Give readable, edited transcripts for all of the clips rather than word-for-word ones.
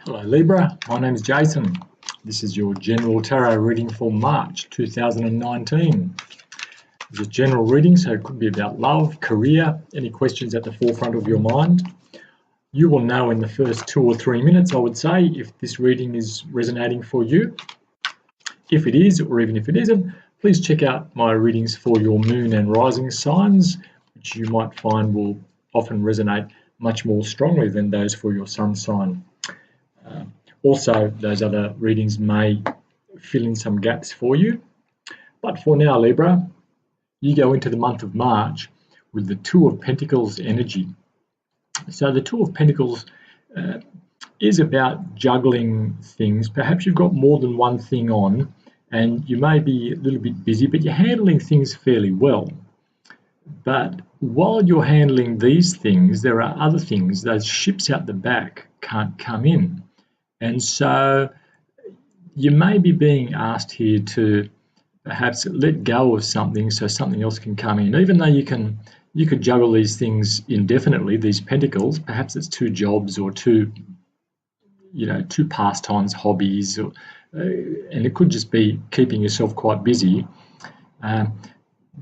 Hello Libra, my name is Jason. This is your general tarot reading for March 2019. It's a general reading, so it could be about love, career, any questions at the forefront of your mind. You will know in the first 2 or 3 minutes, I would say, if this reading is resonating for you. If it is, or even if it isn't, please check out my readings for your moon and rising signs, which you might find will often resonate much more strongly than those for your sun sign. Also, those other readings may fill in some gaps for you. But for now, Libra, you go into the month of March with the Two of Pentacles energy. So the Two of Pentacles is about juggling things. Perhaps you've got more than one thing on and you may be a little bit busy, but you're handling things fairly well. But while you're handling these things, there are other things. Those ships out the back can't come in. And so you may be being asked here to perhaps let go of something so something else can come in. Even though you could juggle these things indefinitely, these pentacles, perhaps it's 2 jobs or 2 pastimes, hobbies, and it could just be keeping yourself quite busy.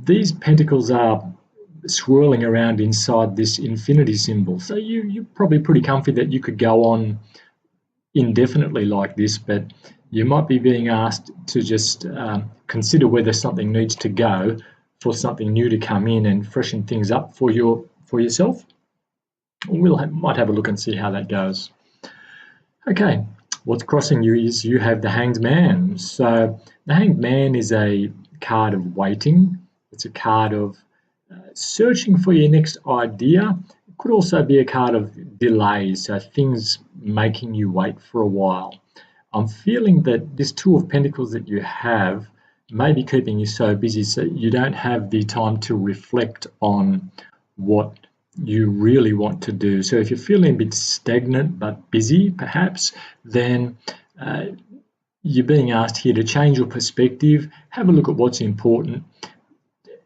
These pentacles are swirling around inside this infinity symbol. So you're probably pretty comfy that you could go on indefinitely like this, but you might be being asked to just consider whether something needs to go for something new to come in and freshen things up for yourself. Might have a look and see how that goes. Okay, what's crossing you is you have the Hanged Man. So the Hanged Man is a card of waiting. It's a card of searching for your next idea. It could also be a card of delays, so things making you wait for a while. I'm feeling that this Two of Pentacles that you have may be keeping you so busy so you don't have the time to reflect on what you really want to do. So if you're feeling a bit stagnant but busy perhaps, then you're being asked here to change your perspective, have a look at what's important,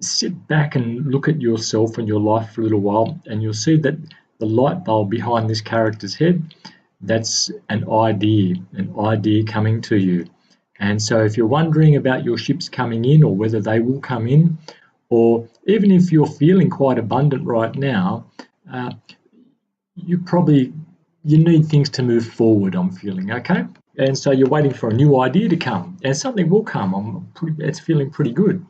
sit back and look at yourself and your life for a little while, and you'll see that the light bulb behind this character's head, that's an idea coming to you. And so if you're wondering about your ships coming in or whether they will come in, or even if you're feeling quite abundant right now, you need things to move forward, I'm feeling, okay? And so you're waiting for a new idea to come, and something will come. It's feeling pretty good.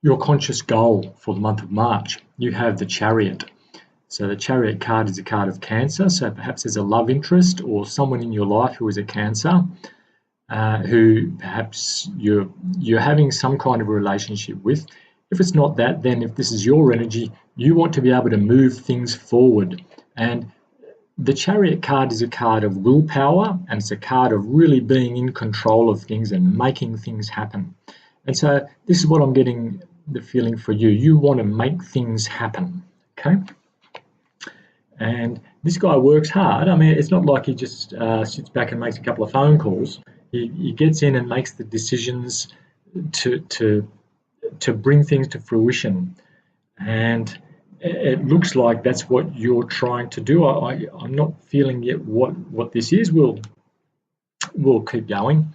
Your conscious goal for the month of March, you have the Chariot. So the Chariot card is a card of Cancer, so perhaps there's a love interest or someone in your life who is a Cancer, who perhaps you're having some kind of a relationship with. If it's not that, then if this is your energy, you want to be able to move things forward. And the Chariot card is a card of willpower, and it's a card of really being in control of things and making things happen. And so this is what I'm getting the feeling for you. You want to make things happen, okay? And this guy works hard. I mean, it's not like he just sits back and makes a couple of phone calls. He gets in and makes the decisions to bring things to fruition. And it looks like that's what you're trying to do. I'm not feeling yet what this is. We'll keep going.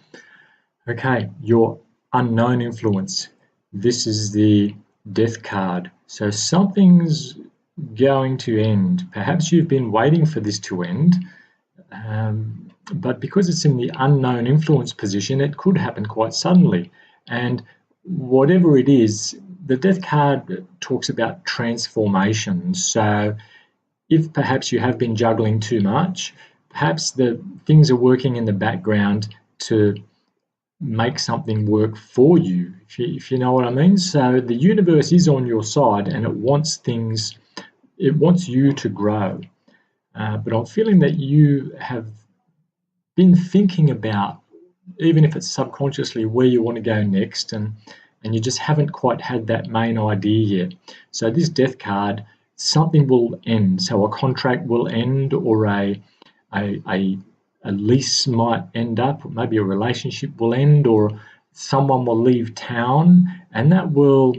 Okay, your unknown influence. This is the Death card. So something's going to end. Perhaps you've been waiting for this to end, but because it's in the unknown influence position, it could happen quite suddenly. And whatever it is, the Death card talks about transformation. So if perhaps you have been juggling too much, perhaps the things are working in the background to make something work for you, if you know what I mean. So the universe is on your side and it wants you to grow. But I'm feeling that you have been thinking about, even if it's subconsciously, where you want to go next, and you just haven't quite had that main idea yet. So this Death card, something will end. So a contract will end, or a lease might end up, or maybe a relationship will end, or someone will leave town, and that will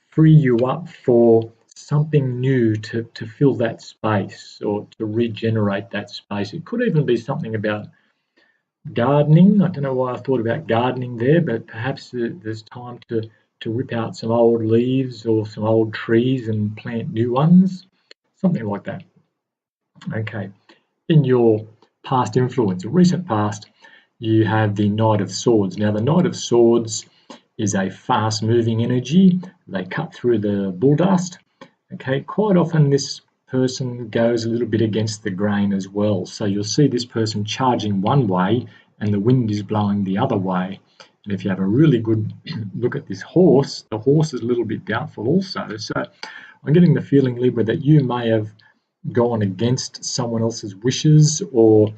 free you up for something new to fill that space or to regenerate that space. It could even be something about gardening. I don't know why I thought about gardening there, but perhaps there's time to rip out some old leaves or some old trees and plant new ones, something like that. Okay. In your past influence, or recent past, you have the Knight of Swords. Now, the Knight of Swords is a fast-moving energy. They cut through the bulldust. Okay, quite often this person goes a little bit against the grain as well. So you'll see this person charging one way and the wind is blowing the other way. And if you have a really good look at this horse, the horse is a little bit doubtful also. So I'm getting the feeling, Libra, that you may have gone against someone else's wishes or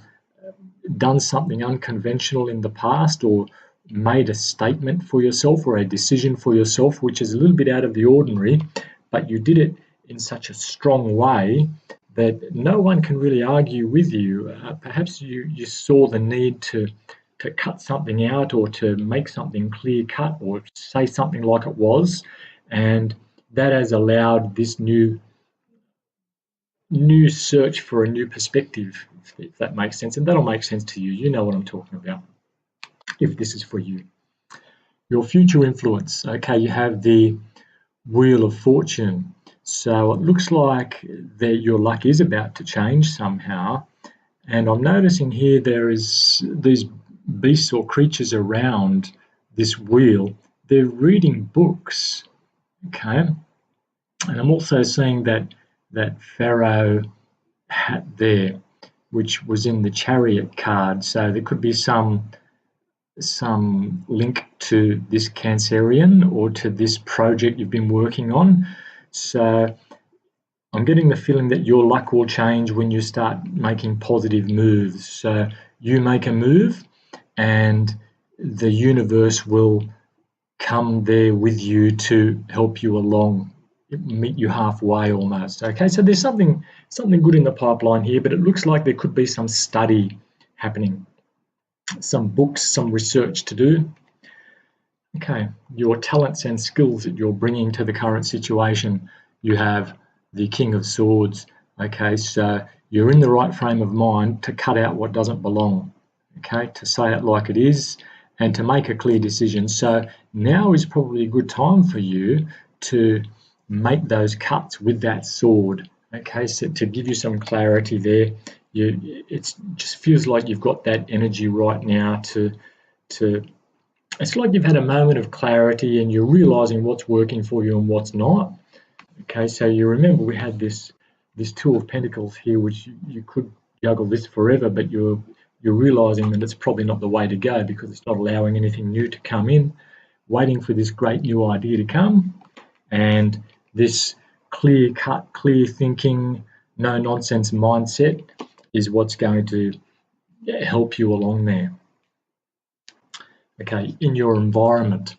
done something unconventional in the past or made a statement for yourself or a decision for yourself which is a little bit out of the ordinary, but you did it in such a strong way that no one can really argue with you. Perhaps you saw the need to cut something out or to make something clear cut or say something like it was, and that has allowed this new search for a new perspective, if that makes sense. And that'll make sense to you. You know what I'm talking about, if this is for you. Your future influence. Okay, you have the Wheel of Fortune. So it looks like that your luck is about to change somehow. And I'm noticing here there is these beasts or creatures around this wheel. They're reading books. Okay. And I'm also seeing that Pharaoh hat there, which was in the Chariot card. So there could be some link to this Cancerian or to this project you've been working on. So I'm getting the feeling that your luck will change when you start making positive moves. So you make a move and the universe will come there with you to help you along, meet you halfway almost. Okay, so there's something good in the pipeline here, but it looks like there could be some study happening, some books, some research to do. Okay, your talents and skills that you're bringing to the current situation. You have the King of Swords. Okay, so you're in the right frame of mind to cut out what doesn't belong. Okay, to say it like it is and to make a clear decision. So now is probably a good time for you to make those cuts with that sword. Okay, so to give you some clarity there, it just feels like you've got that energy right now to it's like you've had a moment of clarity and you're realizing what's working for you and what's not. Okay, so you remember we had this Two of Pentacles here, which you could juggle this forever, but you're realizing that it's probably not the way to go because it's not allowing anything new to come in, waiting for this great new idea to come, and this clear cut, clear thinking, no nonsense mindset is what's going to help you along there. Okay, in your environment,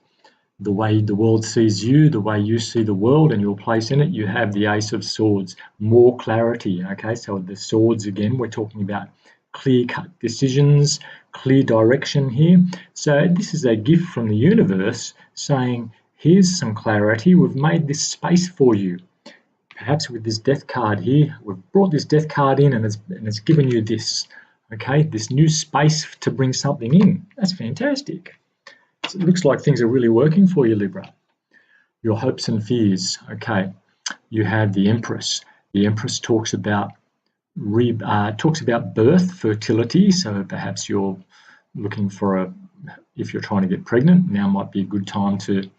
the way the world sees you, the way you see the world and your place in it, you have the Ace of Swords, more clarity. Okay, so the swords again, we're talking about clear-cut decisions, clear direction here. So this is a gift from the universe saying, here's some clarity, we've made this space for you. Perhaps with this Death card here, we've brought this Death card in and it's given you this, okay, this new space to bring something in. That's fantastic. So it looks like things are really working for you, Libra. Your hopes and fears, okay. You have the Empress. The Empress talks about birth, fertility. So perhaps you're looking for if you're trying to get pregnant, now might be a good time to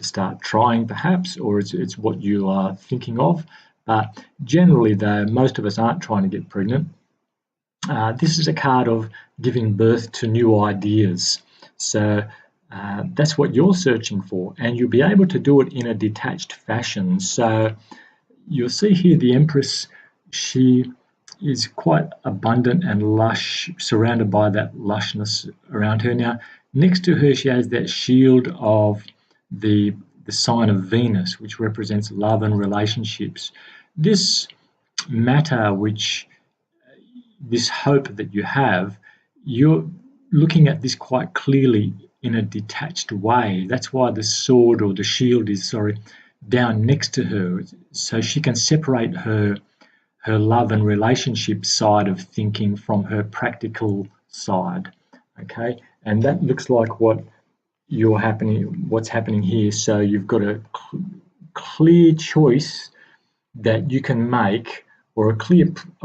start trying perhaps, or it's what you are thinking of. But generally though, most of us aren't trying to get pregnant. This is a card of giving birth to new ideas. So that's what you're searching for, and you'll be able to do it in a detached fashion. So you'll see here the Empress, she is quite abundant and lush, surrounded by that lushness around her. Now, next to her, she has that shield of the sign of Venus, which represents love and relationships. This matter, this hope that you have, you're looking at this quite clearly in a detached way. That's why the sword or the shield is, down next to her so she can separate her love and relationship side of thinking from her practical side. Okay, and that looks like what's happening here. So you've got a clear choice that you can make, or a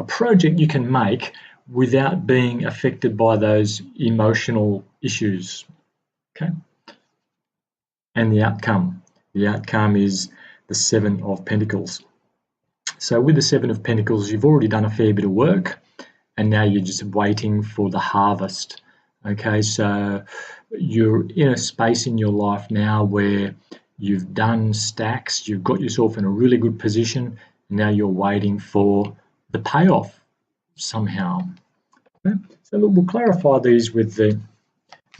project you can make without being affected by those emotional issues. Okay, and the outcome is the Seven of Pentacles. So with the Seven of Pentacles, you've already done a fair bit of work, and now you're just waiting for the harvest. Okay, so you're in a space in your life now where you've done stacks, you've got yourself in a really good position, and now you're waiting for the payoff somehow. Okay? So look, we'll clarify these with the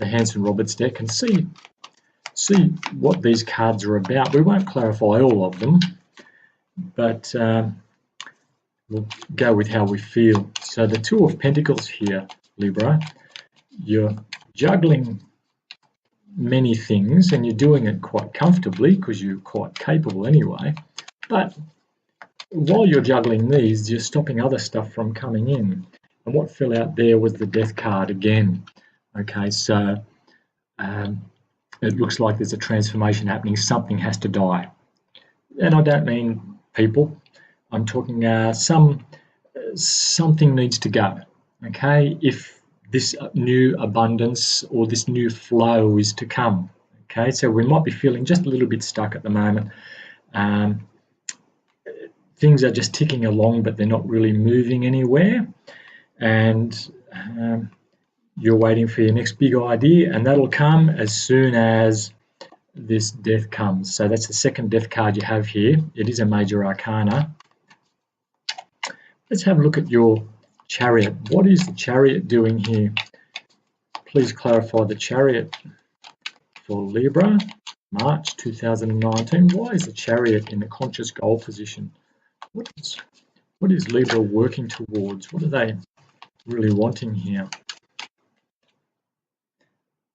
Hanson Roberts deck and see what these cards are about. We won't clarify all of them, but we'll go with how we feel. So the Two of Pentacles here, Libra, you're juggling many things and you're doing it quite comfortably because you're quite capable anyway. But while you're juggling these, you're stopping other stuff from coming in. And what fell out there was the Death card again. Okay, so it looks like there's a transformation happening. Something has to die. And I don't mean people. I'm talking something needs to go. Okay, if this new abundance or this new flow is to come. Okay, so we might be feeling just a little bit stuck at the moment. Things are just ticking along, but they're not really moving anywhere. And you're waiting for your next big idea, and that'll come as soon as this Death comes. So that's the second Death card you have here. It is a major arcana. Let's have a look at your Chariot. What is the Chariot doing here? Please clarify the Chariot for Libra, March 2019. Why is the Chariot in the conscious goal position? What is Libra working towards? What are they really wanting here?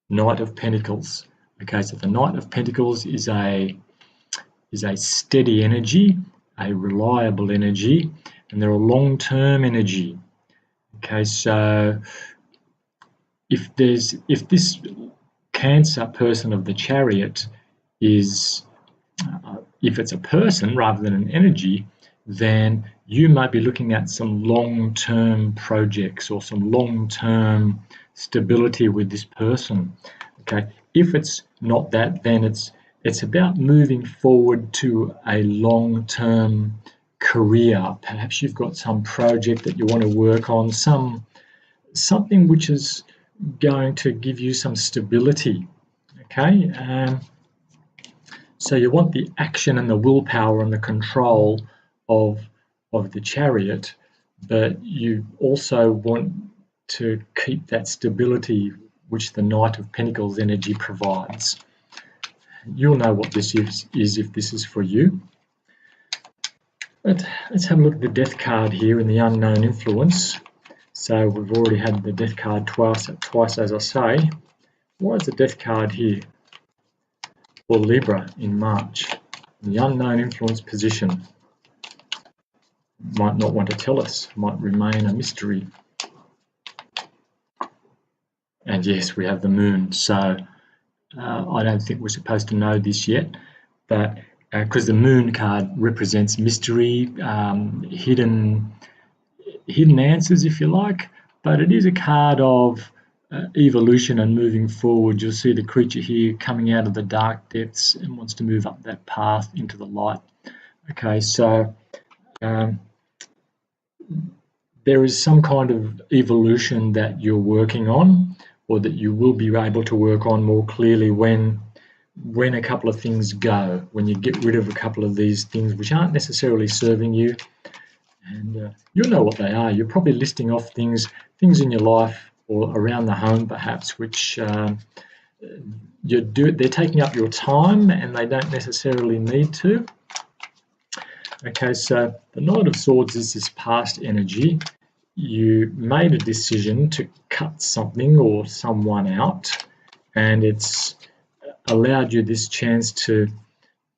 Knight of Pentacles. Okay, so the Knight of Pentacles is a steady energy, a reliable energy, and they're a long-term energy. Okay, so if this Cancer person of the Chariot is, if it's a person rather than an energy, then you might be looking at some long-term projects or some long-term stability with this person. Okay, if it's not that, then it's about moving forward to a long-term career. Perhaps you've got some project that you want to work on, something which is going to give you some stability. Okay, so you want the action and the willpower and the control of the Chariot, but you also want to keep that stability which the Knight of Pentacles energy provides. You'll know what this is if this is for you. But let's have a look at the Death card here in the unknown influence. So we've already had the Death card twice as I say. Why is the Death card here for Libra in March? The unknown influence position. Might not want to tell us, might remain a mystery. And yes, we have the Moon. So I don't think we're supposed to know this yet, but because the Moon card represents mystery, hidden answers, if you like, but it is a card of evolution and moving forward. You'll see the creature here coming out of the dark depths and wants to move up that path into the light. Okay, so there is some kind of evolution that you're working on, or that you will be able to work on more clearly when a couple of things go, when you get rid of a couple of these things which aren't necessarily serving you. And you'll know what they are. You're probably listing off things in your life or around the home perhaps, which they're taking up your time and they don't necessarily need to. Okay, so the Knight of Swords is this past energy. You made a decision to cut something or someone out, and it's allowed you this chance to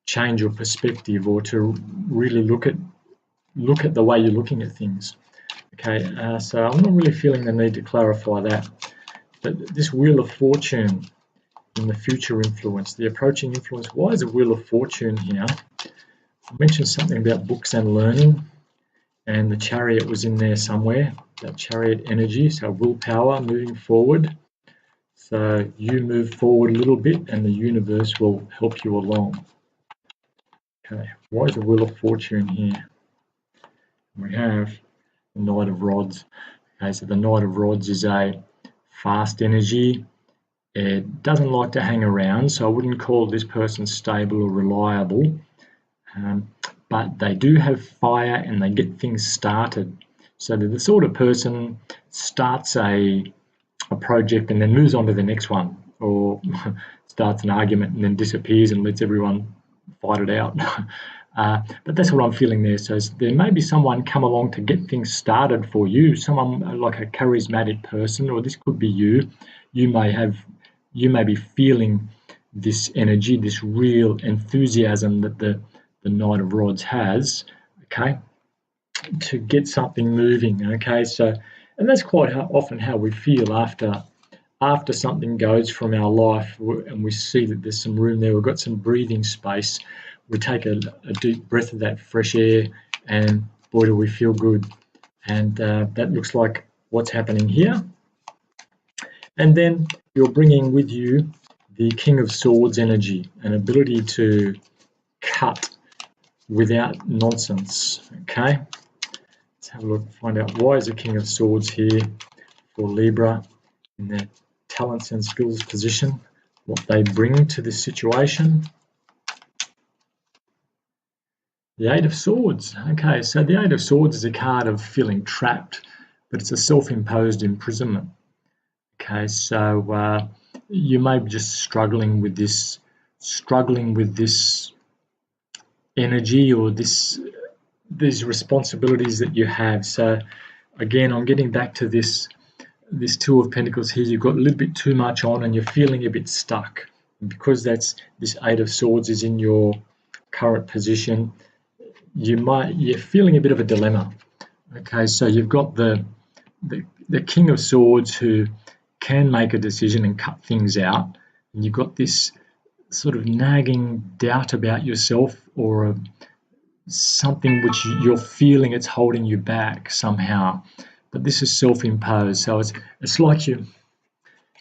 change your perspective or to really look at the way you're looking at things. Okay, so I'm not really feeling the need to clarify that. But this Wheel of Fortune in the future influence, the approaching influence, why is a Wheel of Fortune here? I mentioned something about books and learning, and the Chariot was in there somewhere, that Chariot energy, so willpower, moving forward. So you move forward a little bit and the universe will help you along. Okay, why is the Wheel of Fortune here? We have the Knight of Rods. Okay, so the Knight of Rods is a fast energy. It doesn't like to hang around, so I wouldn't call this person stable or reliable. But they do have fire and they get things started. So they're the sort of person starts a project and then moves on to the next one, or starts an argument and then disappears and lets everyone fight it out. But that's what I'm feeling there. So there may be someone come along to get things started for you, someone like a charismatic person, or this could be you. You may be feeling this energy, this real enthusiasm that the Knight of Rods has, okay, to get something moving, okay. So, and that's quite often how we feel after something goes from our life and we see that there's some room there, we've got some breathing space, we take a deep breath of that fresh air and boy do we feel good. And that looks like what's happening here. And then you're bringing with you the King of Swords energy, an ability to cut without nonsense, okay. Let's have a look and find out why is the King of Swords here for Libra in their talents and skills position, what they bring to this situation. The Eight of Swords. Okay, so the Eight of Swords is a card of feeling trapped, but it's a self-imposed imprisonment. Okay, so you may be just struggling with this energy or these responsibilities that you have. So again, I'm getting back to this Two of Pentacles here. You've got a little bit too much on and you're feeling a bit stuck. And because this Eight of Swords is in your current position, you're feeling a bit of a dilemma. Okay, so you've got the King of Swords who can make a decision and cut things out, and you've got this sort of nagging doubt about yourself or something which you're feeling it's holding you back somehow, but this is self-imposed. So it's like you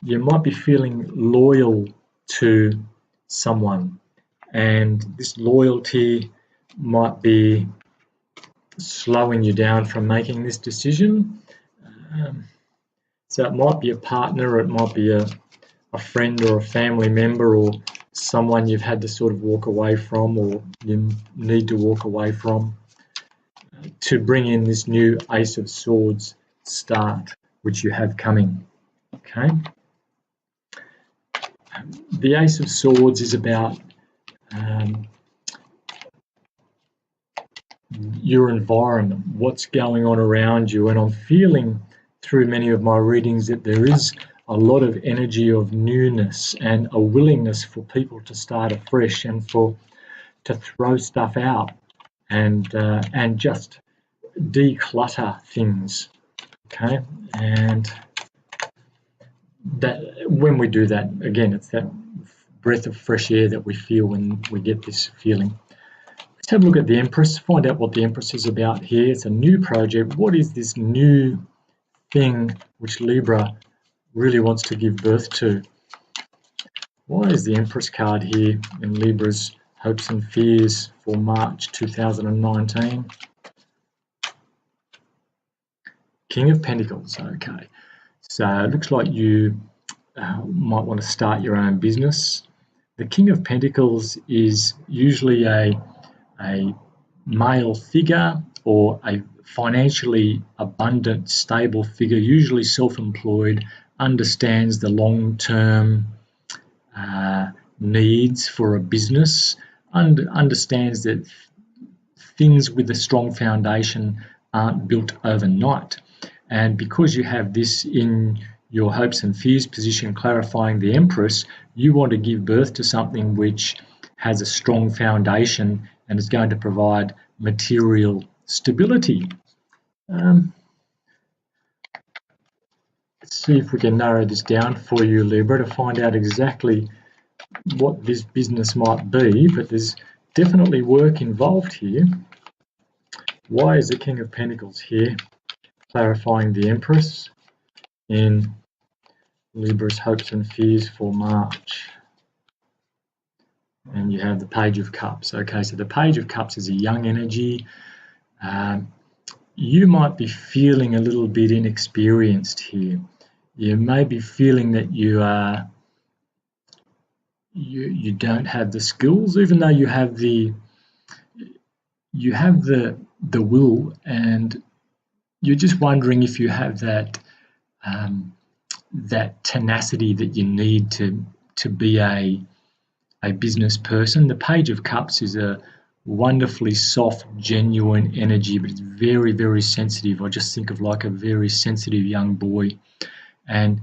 might be feeling loyal to someone, and this loyalty might be slowing you down from making this decision. So it might be a partner, or it might be a friend or a family member, or someone you've had to sort of walk away from, or you need to walk away from, to bring in this new Ace of Swords start, which you have coming. Okay. The Ace of Swords is about your environment, what's going on around you, and I'm feeling through many of my readings that there is a lot of energy of newness and a willingness for people to start afresh and to throw stuff out and just declutter things. Okay, and that when we do that, again, it's that breath of fresh air that we feel when we get this feeling. Let's have a look at the Empress, find out what the Empress is about here. It's a new project. What is this new thing which Libra really wants to give birth to? Why is the Empress card here in Libra's hopes and fears for March 2019? King of Pentacles, okay. So it looks like you might want to start your own business. The King of Pentacles is usually a male figure or a financially abundant, stable figure, usually self-employed, understands the long-term needs for a business, understands that things with a strong foundation aren't built overnight. And because you have this in your hopes and fears position, clarifying the Empress, you want to give birth to something which has a strong foundation and is going to provide material stability. Let's see if we can narrow this down for you, Libra, to find out exactly what this business might be, but there's definitely work involved here. Why is the King of Pentacles here, clarifying the Empress in Libra's hopes and fears for March? And you have the Page of Cups. Okay, so the Page of Cups is a young energy. You might be feeling a little bit inexperienced here. You may be feeling that you don't have the skills, even though you have the will, and you're just wondering if you have that that tenacity that you need to be a business person. The Page of Cups is a wonderfully soft, genuine energy, but it's very, very sensitive. I just think of like a very sensitive young boy. And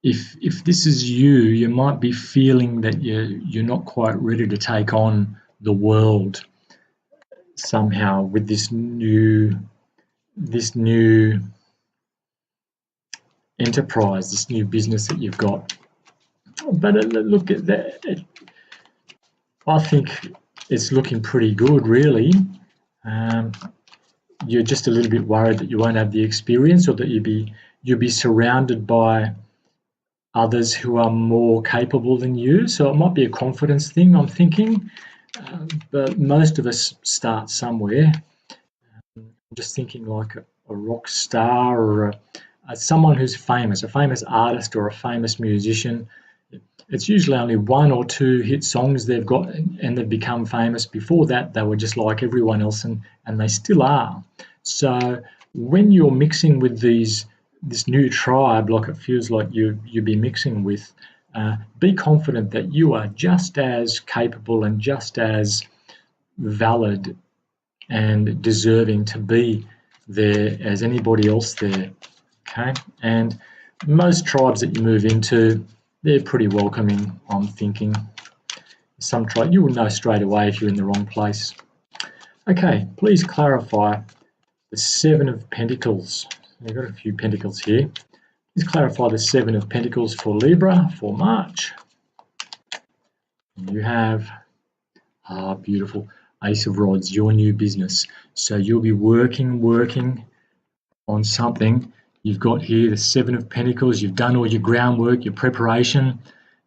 if this is you, you might be feeling that you're not quite ready to take on the world somehow with this new enterprise, this new business that you've got. But look at that. I think it's looking pretty good, really. You're just a little bit worried that you won't have the experience, or that you'll be surrounded by others who are more capable than you. So it might be a confidence thing, I'm thinking. But most of us start somewhere. I'm just thinking like a rock star, or someone who's famous, a famous artist or a famous musician. It's usually only one or two hit songs they've got, and they've become famous. Before that, they were just like everyone else, and they still are. So when you're mixing with this new tribe, like it feels like you'll be mixing with, be confident that you are just as capable and just as valid and deserving to be there as anybody else there. Okay, and most tribes that you move into, they're pretty welcoming, I'm thinking. Some tribe, you will know straight away if you're in the wrong place. Okay, please clarify the Seven of Pentacles. We've got a few pentacles here. Please clarify the Seven of Pentacles for Libra for March. You have, beautiful, Ace of Rods, your new business. So you'll be working on something. You've got here the Seven of Pentacles. You've done all your groundwork, your preparation,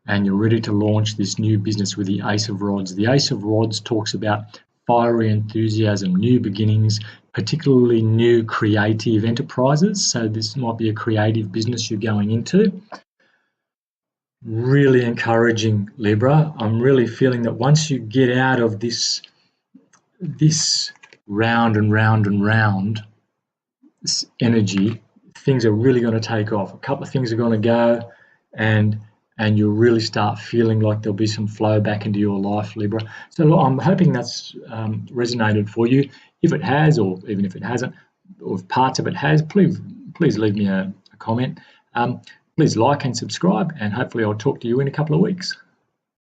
and you're ready to launch this new business with the Ace of Rods. The Ace of Rods talks about fiery enthusiasm, new beginnings, particularly new creative enterprises. So this might be a creative business you're going into. Really encouraging, Libra. I'm really feeling that once you get out of this round and round and round this energy, things are really going to take off. A couple of things are going to go, and you'll really start feeling like there'll be some flow back into your life, Libra. So I'm hoping that's resonated for you. If it has, or even if it hasn't, or if parts of it has, please leave me a comment. Please like and subscribe, and hopefully I'll talk to you in a couple of weeks.